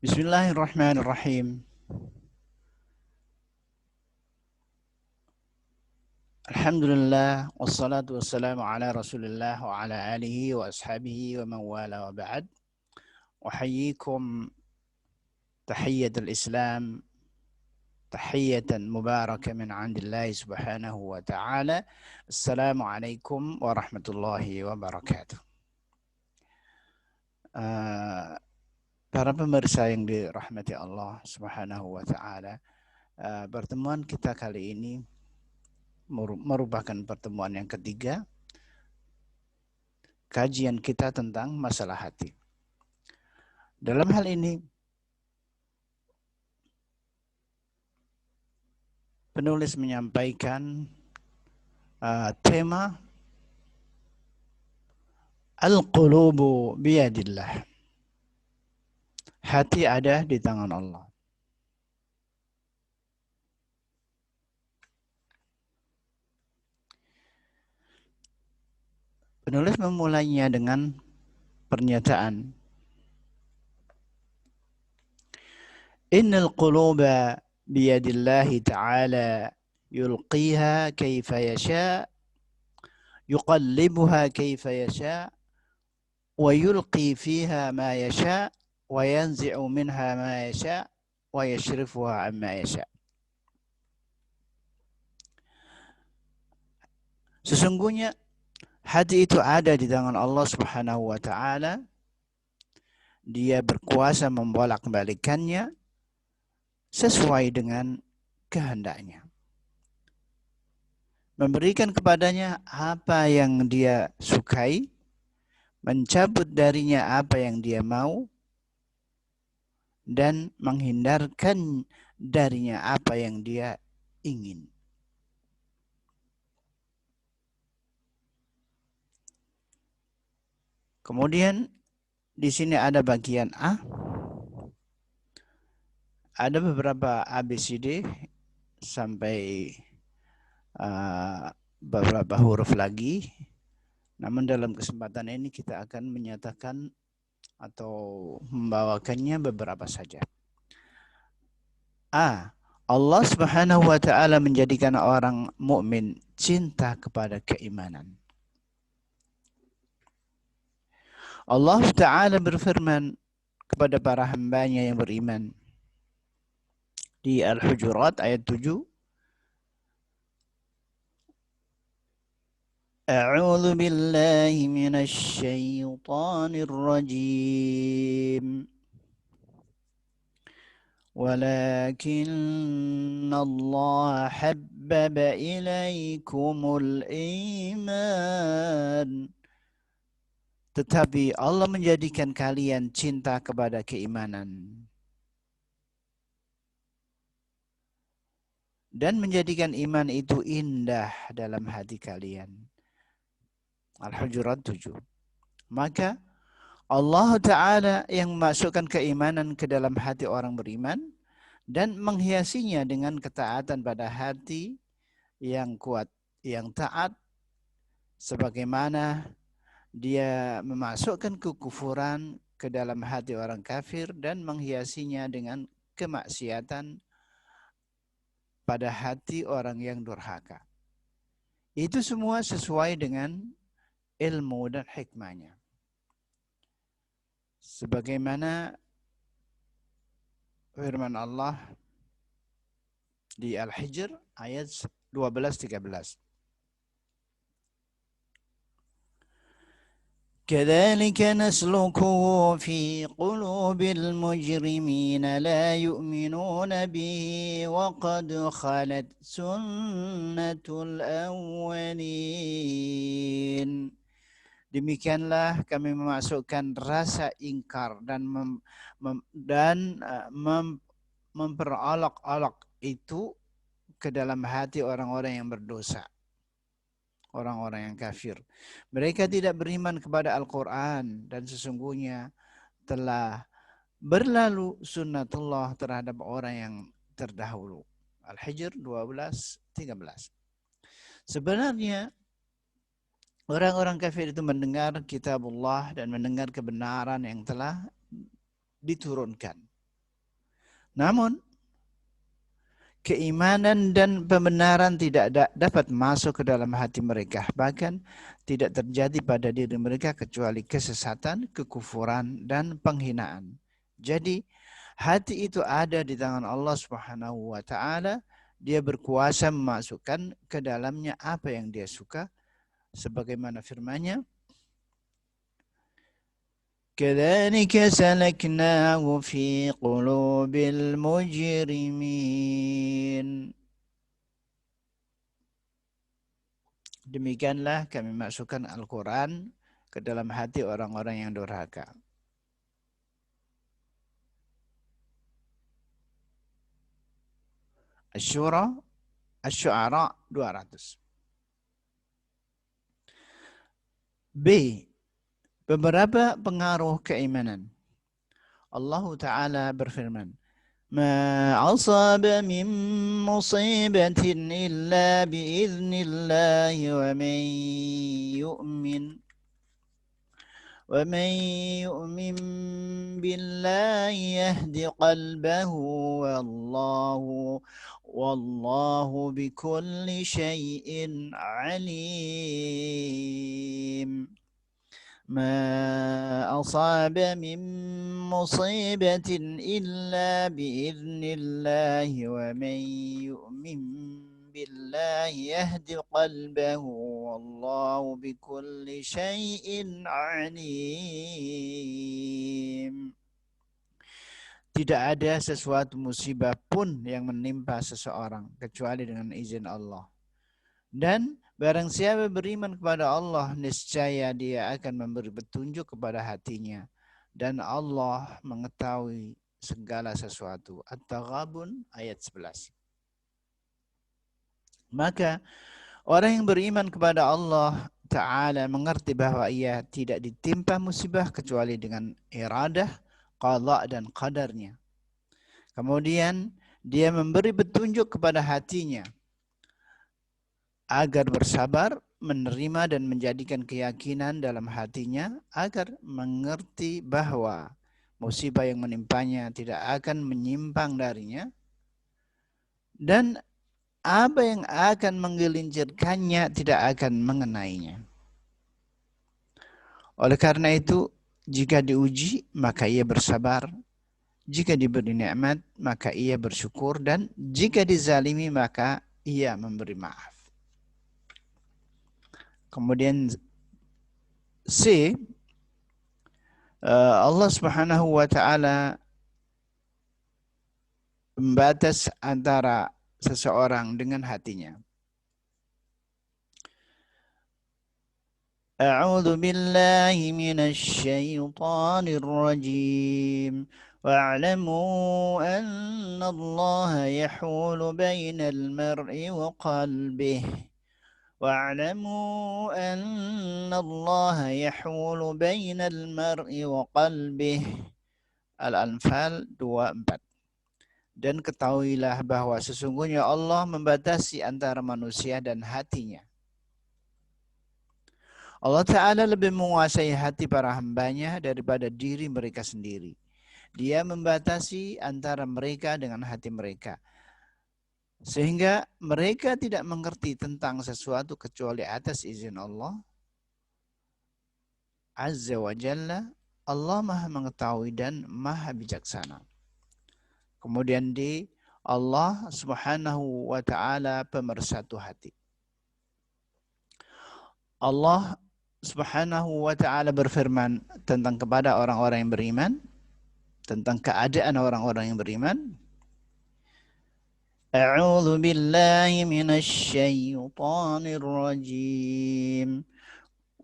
Bismillahirrahmanirrahim. Alhamdulillah wassalatu wassalamu ala Rasulillah wa ala alihi wa ashabihi wa man wala wa ba'd. Uhayyikum tahiyyatul Islam tahiyyatan mubarakah min 'indillahi subhanahu wa ta'ala. Assalamualaikum warahmatullahi wabarakatuh. Para pemirsa yang dirahmati Allah subhanahu wa ta'ala, pertemuan kita kali ini merupakan pertemuan yang ketiga kajian kita tentang masalah hati. Dalam hal ini penulis menyampaikan tema Al-qulubu biyadillah. Hati ada di tangan Allah. Penulis memulainya dengan pernyataan Innal quluba biyadillahi ta'ala yulqiha kaifa yasha yuqallibuha kaifa yasha wa yulqi fiha ma yasha wa yanzi'u minha ma yasha wa yashrifuha amma yasha. Sesungguhnya hati itu ada di tangan Allah Subhanahu wa ta'ala. Dia berkuasa membolak-balikannya sesuai dengan kehendaknya. Memberikan kepadanya apa yang dia sukai, mencabut darinya apa yang dia mau, dan menghindarkan darinya apa yang dia ingin. Kemudian di sini ada bagian A. Ada beberapa ABCD sampai beberapa huruf lagi. Namun dalam kesempatan ini kita akan menyatakan atau membawakannya beberapa saja. A. Allah Subhanahu wa ta'ala menjadikan orang mukmin cinta kepada keimanan. Allah Ta'ala berfirman kepada para hambanya yang beriman di Al-Hujurat ayat 7. A'udzu billahi minasy syaithanir rajim. ولكن الله حبب إليكم الإيمان. Tetapi Allah menjadikan kalian cinta kepada keimanan dan menjadikan iman itu indah dalam hati kalian. Al-Hujurat 7. Maka Allah Ta'ala yang memasukkan keimanan ke dalam hati orang beriman dan menghiasinya dengan ketaatan pada hati yang kuat, yang taat, sebagaimana dia memasukkan kekufuran ke dalam hati orang kafir dan menghiasinya dengan kemaksiatan pada hati orang yang durhaka. Itu semua sesuai dengan ilmu dan hikmahnya. Sebagaimana firman Allah di Al-Hijr ayat 12-13. كذلك نسلكه في قلوب المجرمين لا يؤمنون به وقد خلت سنة الأولين. Demikianlah kami memasukkan rasa ingkar dan memperolok-olok itu ke dalam hati orang-orang yang berdosa. Orang-orang yang kafir. Mereka tidak beriman kepada Al-Quran dan sesungguhnya telah berlalu sunnatullah terhadap orang yang terdahulu. Al-Hijr 12-13. Sebenarnya orang-orang kafir itu mendengar kitabullah dan mendengar kebenaran yang telah diturunkan. Namun keimanan dan pembenaran tidak dapat masuk ke dalam hati mereka. Bahkan tidak terjadi pada diri mereka kecuali kesesatan, kekufuran, dan penghinaan. Jadi hati itu ada di tangan Allah Subhanahu wa taala. Dia berkuasa memasukkan ke dalamnya apa yang dia suka. Sebagaimana firman-Nya, كذلك سلكناه في قلوب المجرمين. Demikianlah kami masukkan Al-Quran ke dalam hati orang-orang yang durhaka. Asy-Syu'ara 200. B. Beberapa pengaruh keimanan. Allah Ta'ala berfirman, Ma asaba min musibatin illa biiznillahi wa man yu'min billahi yahdi qalbahu wallahu bikulli syai'in alim. ما أصاب من مصيبة إلا بإذن الله ومن يؤمن بالله يهد قلبه والله بكل شيء عليم. Tidak ada sesuatu musibah pun yang menimpa seseorang kecuali dengan izin Allah. Dan barang siapa beriman kepada Allah, niscaya dia akan memberi petunjuk kepada hatinya. Dan Allah mengetahui segala sesuatu. At-Taghabun ayat 11. Maka orang yang beriman kepada Allah Ta'ala mengerti bahwa ia tidak ditimpa musibah kecuali dengan iradah, qadha dan qadarnya. Kemudian dia memberi petunjuk kepada hatinya agar bersabar, menerima dan menjadikan keyakinan dalam hatinya agar mengerti bahwa musibah yang menimpanya tidak akan menyimpang darinya dan apa yang akan menggelincirkannya tidak akan mengenainya. Oleh karena itu, jika diuji maka ia bersabar, jika diberi nikmat maka ia bersyukur, dan jika dizalimi maka ia memberi maaf. Kemudian C, Allah Subhanahu wa taala membatas antara seseorang dengan hatinya. A'udzu billahi minasy syaithanir rajim. Wa'lamu anna Allah yahulu bainal mar'i wa qalbihi. واعلموا أن الله يحول بين المرء وقلبه. Al-Anfal 24. Dan ketahuilah bahwa sesungguhnya Allah membatasi antara manusia dan hatinya. Allah Ta'ala lebih menguasai hati para hambanya daripada diri mereka sendiri. Dia membatasi antara mereka dengan hati mereka, sehingga mereka tidak mengerti tentang sesuatu kecuali atas izin Allah Azza wa Jalla. Allah Maha mengetahui dan Maha bijaksana. Kemudian di Allah Subhanahu wa taala pemersatu hati. Allah Subhanahu wa taala berfirman tentang kepada orang-orang yang beriman, tentang keadaan orang-orang yang beriman. A'udzu billahi minasy syaithanir rajim.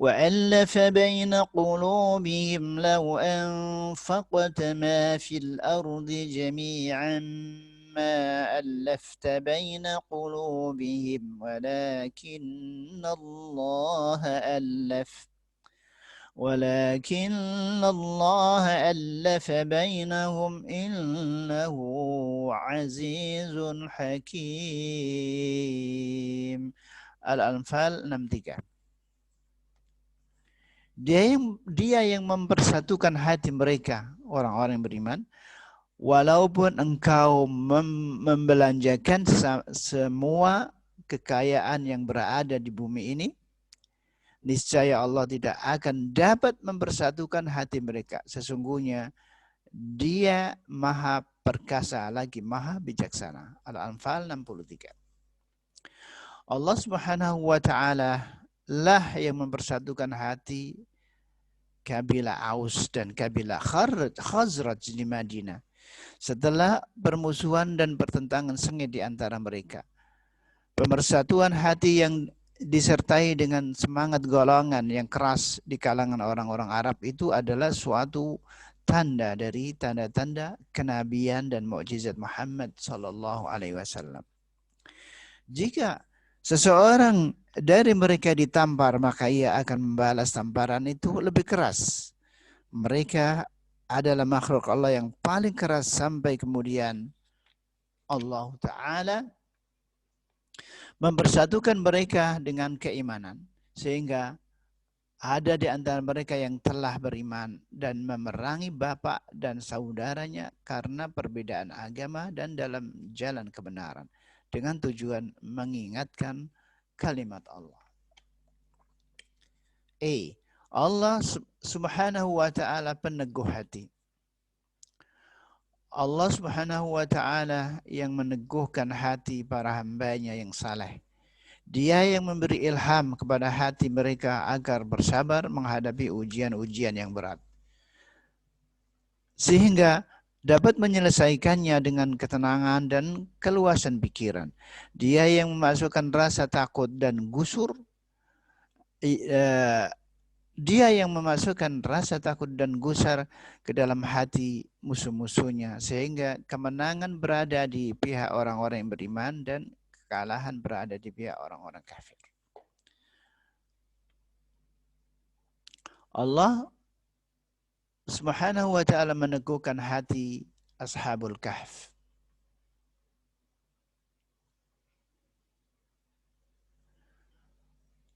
وألف بين قلوبهم لو أنفقت ما في الأرض جميعا ما ألفت بين قلوبهم ولكن الله ألف بينهم إنه عزيز حكيم. Al-Anfal 63. Dia yang mempersatukan hati mereka, orang-orang yang beriman, walaupun engkau membelanjakan semua kekayaan yang berada di bumi ini, niscaya Allah tidak akan dapat mempersatukan hati mereka. Sesungguhnya Dia maha perkasa lagi maha bijaksana. Al-Anfal 63. Allah Subhanahu wa ta'ala lah yang mempersatukan hati kabilah Aus dan kabilah Khazraj di Madinah setelah permusuhan dan pertentangan sengit di antara mereka. Pemersatuan hati yang disertai dengan semangat golongan yang keras di kalangan orang-orang Arab itu adalah suatu tanda dari tanda-tanda kenabian dan mukjizat Muhammad sallallahu alaihi wasallam. Jika seseorang dari mereka ditampar, maka ia akan membalas tamparan itu lebih keras. Mereka adalah makhluk Allah yang paling keras sampai kemudian Allah Ta'ala mempersatukan mereka dengan keimanan. Sehingga ada di antara mereka yang telah beriman dan memerangi bapak dan saudaranya karena perbedaan agama dan dalam jalan kebenaran, dengan tujuan mengingatkan kalimat Allah. Allah Subhanahu wa ta'ala peneguh hati. Allah Subhanahu wa ta'ala yang meneguhkan hati para hambanya yang saleh. Dia yang memberi ilham kepada hati mereka agar bersabar menghadapi ujian-ujian yang berat, sehingga dapat menyelesaikannya dengan ketenangan dan keluasan pikiran. Dia yang memasukkan rasa takut dan gusur. Dia yang memasukkan rasa takut dan gusar ke dalam hati musuh-musuhnya, sehingga kemenangan berada di pihak orang-orang yang beriman dan kekalahan berada di pihak orang-orang kafir. Allah Subhanahu wa ta'ala meneguhkan hati Ashabul Kahf.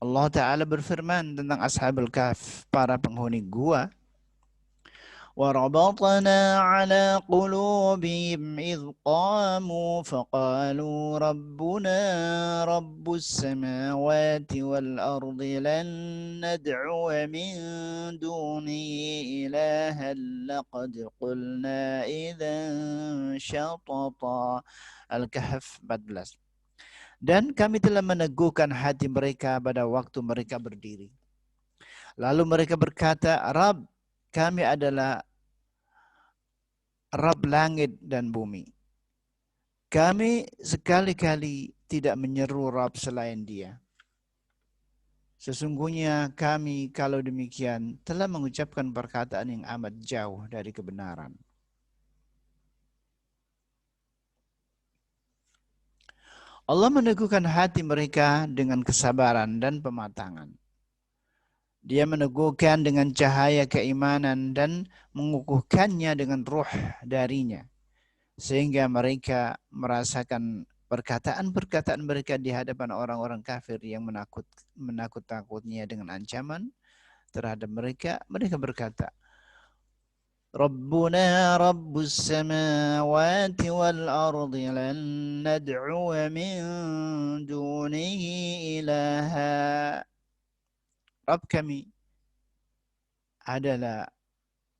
Allah Ta'ala berfirman tentang Ashabul Kahf, para penghuni gua. وَرَبَطْنَا عَلَى قُلُوبِهِمْ إِذْ قَامُوا فَقَالُوا رَبُّنَا رَبُّ السَّمَاوَاتِ وَالْأَرْضِ لَن نَّدْعُوَ مِن دُونِهِ إِلَٰهًا لَّقَدْ قُلْنَا إِذًا شَطَطًا. Al-Kahf 14. Dan kami telah meneguhkan hati mereka pada waktu mereka berdiri. Lalu mereka berkata, Rabb, kami adalah Rabb langit dan bumi. Kami sekali-kali tidak menyeru Rabb selain Dia. Sesungguhnya kami kalau demikian telah mengucapkan perkataan yang amat jauh dari kebenaran. Allah meneguhkan hati mereka dengan kesabaran dan pematangan. Dia meneguhkan dengan cahaya keimanan dan mengukuhkannya dengan ruh darinya. Sehingga mereka merasakan perkataan-perkataan mereka di hadapan orang-orang kafir yang menakut-takutnya dengan ancaman terhadap mereka. Mereka berkata, Rabbuna Rabbus samawati wal ardi lan nad'u min dunihi ilaha. Rabb kami adalah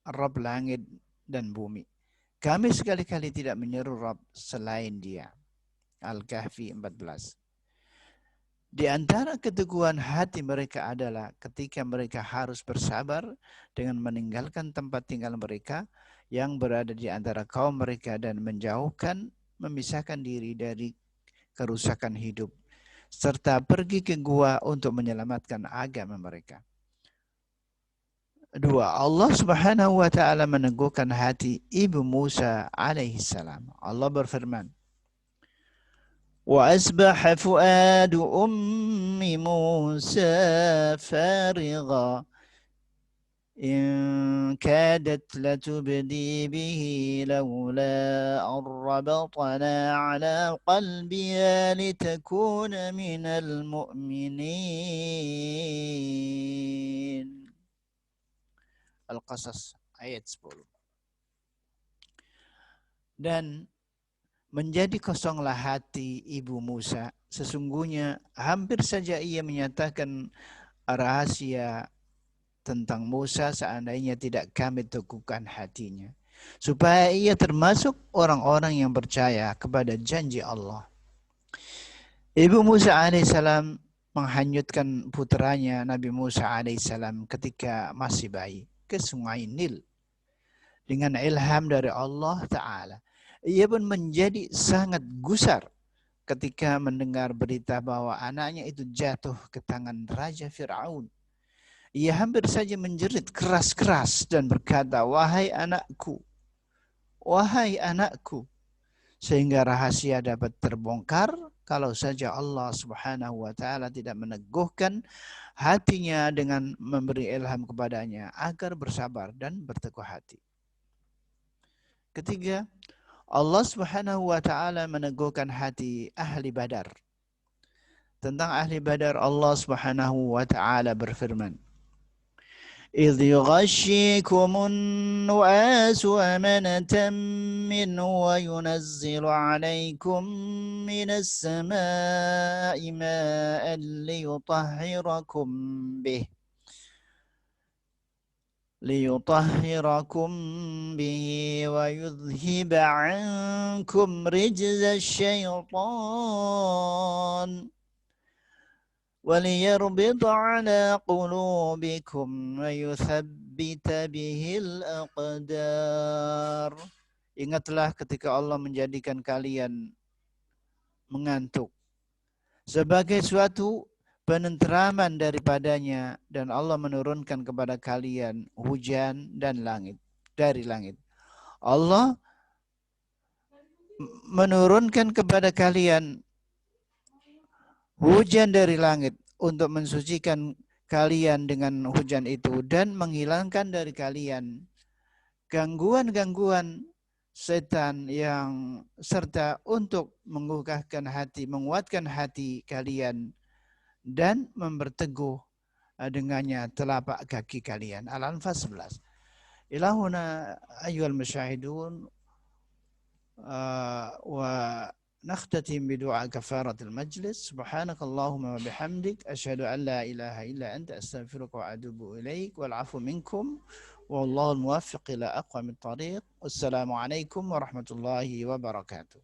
Rabb langit dan bumi. Kami sekali-kali tidak menyeru Rabb selain Dia. Al-Kahfi 14. Di antara keteguhan hati mereka adalah ketika mereka harus bersabar dengan meninggalkan tempat tinggal mereka yang berada di antara kaum mereka dan memisahkan diri dari kerusakan hidup, serta pergi ke gua untuk menyelamatkan agama mereka. 2. Allah Subhanahu wa ta'ala meneguhkan hati Ibu Musa alaihi salam. Allah berfirman, وَأَصْبَحَ فُؤَادُ أُمِّ مُوسَى فَارِغًا إِن كَادَتْ لَتُبْدِي بِهِ لَوْلَا أَن رَّبَطْنَا عَلَى قَلْبِهَا لِتَكُونَ مِنَ الْمُؤْمِنِينَ. Al-Qasas ayat 10. Dan menjadi kosonglah hati ibu Musa. Sesungguhnya hampir saja ia menyatakan rahasia tentang Musa seandainya tidak kami teguhkan hatinya. Supaya ia termasuk orang-orang yang percaya kepada janji Allah. Ibu Musa alaihissalam menghanyutkan putranya Nabi Musa alaihissalam ketika masih bayi ke sungai Nil. Dengan ilham dari Allah Ta'ala. Ia pun menjadi sangat gusar ketika mendengar berita bahwa anaknya itu jatuh ke tangan Raja Fir'aun. Ia hampir saja menjerit keras-keras dan berkata, wahai anakku, sehingga rahasia dapat terbongkar kalau saja Allah Subhanahu wa Ta'ala tidak meneguhkan hatinya dengan memberi ilham kepadanya agar bersabar dan berteguh hati. Ketiga, Allah Subhanahu wa Ta'ala meneguhkan hati ahli Badar. Tentang ahli Badar, Allah Subhanahu wa Ta'ala berfirman, إذ يغشيكم النعاس أمنة منه وينزل عليكم من السماء ماء ليطهركم به ويذهب عنكم رجز الشيطان وليربط على قلوبكم ويثبت به الأقدار. Ingatlah ketika Allah menjadikan kalian mengantuk sebagai suatu penenteraman daripadanya, dan Allah menurunkan kepada kalian hujan dan langit dari langit. Allah menurunkan kepada kalian hujan dari langit untuk mensucikan kalian dengan hujan itu dan menghilangkan dari kalian gangguan-gangguan setan yang serta untuk mengukuhkan hati, menguatkan hati kalian dan memperteguh dengannya telapak kaki kalian. Al-Anfal 11. Ilahuna ayyuhal musyahidun wa نختتم بدعاء كفارة المجلس. سبحانك اللهم وبحمدك أشهد أن لا إله إلا أنت أستغفرك وأتوب إليك والعفو منكم والله الموفق إلى أقوم الطريق. والسلام عليكم ورحمة الله وبركاته.